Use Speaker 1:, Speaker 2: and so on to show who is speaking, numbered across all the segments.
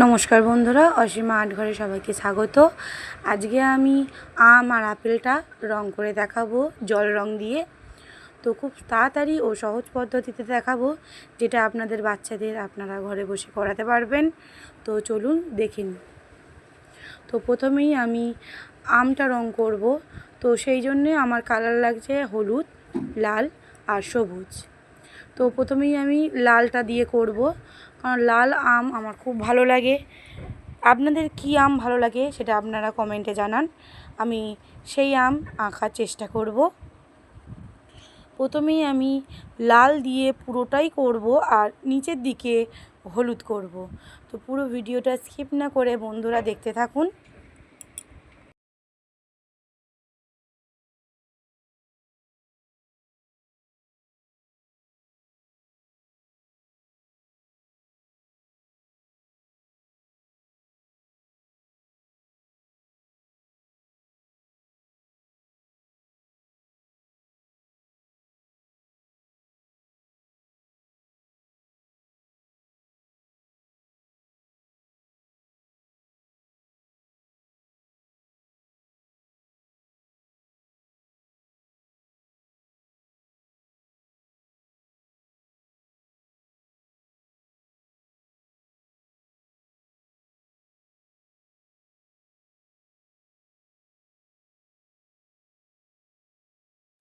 Speaker 1: নমস্কার বন্ধুরা, অসীমা আর্ট ঘরে সবাইকে স্বাগত। আজকে আমি আম আর আপেলটা রং করে দেখাবো জল রং দিয়ে। তো খুব তাড়াতাড়ি ও সহজ পদ্ধতিতে দেখাবো, যেটা আপনাদের বাচ্চাদের আপনারা ঘরে বসে করাতে পারবেন। তো চলুন দেখে নিন। তো প্রথমেই আমি আমটা রং করব। তো সেই জন্যে আমার কালার লাগছে হলুদ, লাল আর সবুজ। তো প্রথমেই আমি লালটা দিয়ে করব, কারণ লাল আম আমার খুব ভালো লাগে। আপনাদের কী আম ভালো লাগে সেটা আপনারা কমেন্টে জানান, আমি সেই আম আঁকার চেষ্টা করব। প্রথমেই আমি লাল দিয়ে পুরোটাই করব আর নিচের দিকে হলুদ করব। তো পুরো ভিডিওটা স্কিপ না করে বন্ধুরা দেখতে থাকুন।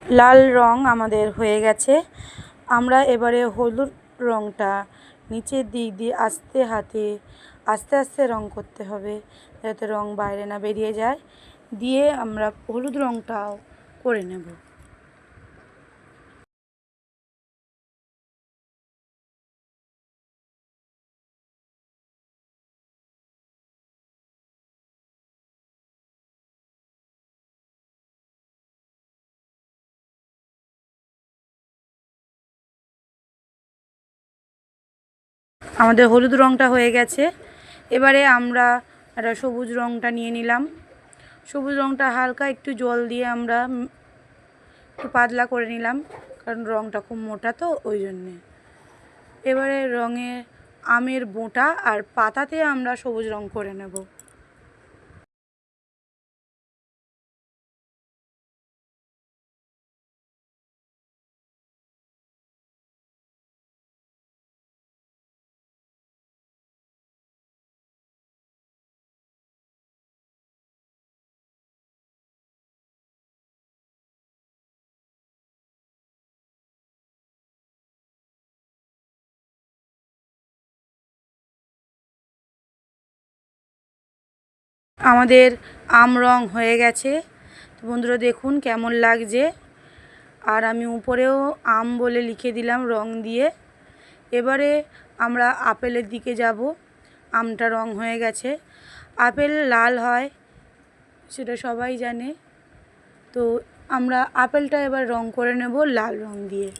Speaker 1: লাল রং আমাদের হয়ে গেছে। আমরা এবারে হলুদ রংটা নিচের দিক দিয়ে আস্তে আস্তে রং করতে হবে, যাতে রং বাইরে না বেরিয়ে যায়। দিয়ে আমরা হলুদ রংটাও করে নেব। আমাদের হলুদ রংটা হয়ে গেছে। এবারে আমরা একটা সবুজ রংটা নিয়ে নিলাম। সবুজ রংটা হালকা একটু জল দিয়ে আমরা একটু পাতলা করে নিলাম, কারণ রংটা খুব মোটা তো ওই জন্যে। এবারে রঙে আমের বোঁটা আর পাতাতে আমরা সবুজ রং করে নেব। আমাদের আম রং হয়ে গেছে। তো বন্ধুরা দেখুন কেমন লাগছে। আর আমি উপরেও আম বলে লিখে দিলাম রং দিয়ে। এবারে আমরা আপেলের দিকে যাব। আমটা রং হয়ে গেছে। আপেল লাল হয় সেটা সবাই জানে। তো আমরা আপেলটা এবার রং করে নেব লাল রং দিয়ে।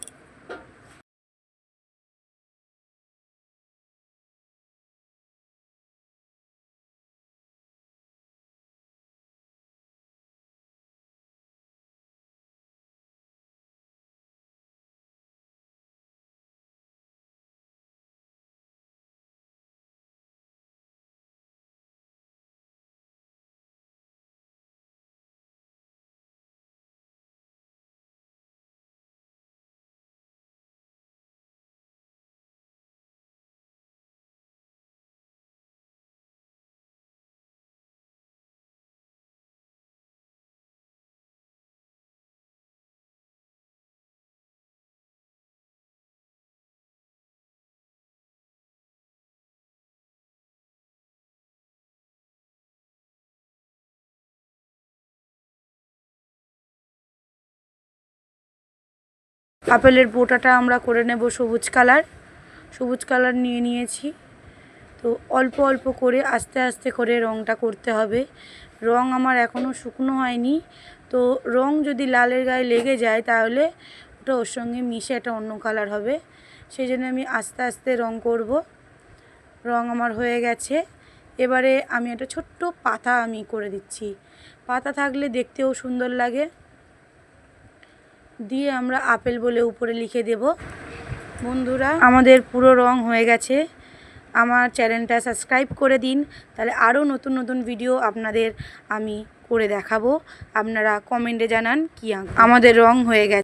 Speaker 1: আপেলের বোঁটাটা আমরা করে নেব সবুজ কালার নিয়ে নিয়েছি। তো অল্প অল্প করে আস্তে আস্তে করে রঙটা করতে হবে। রং আমার এখনও শুকনো হয়নি। তো রং যদি লালের গায়ে লেগে যায় তাহলে ওটা ওর সঙ্গে মিশে একটা অন্য কালার হবে। সেই জন্য আমি আস্তে আস্তে রং করব। রং আমার হয়ে গেছে। এবারে আমি একটা ছোট্ট পাতা আমি করে দিচ্ছি। পাতা থাকলে দেখতেও সুন্দর লাগে। দিয়ে আমরা আপেল বলে উপরে লিখে দেব। বন্ধুরা আমাদের পুরো রং হয়ে গেছে। আমার চ্যানেলটা সাবস্ক্রাইব করে দিন, তাহলে আরও নতুন নতুন ভিডিও আপনাদের আমি করে দেখাবো। আপনারা কমেন্টে জানান কি আমাদের রং হয়ে গেছে।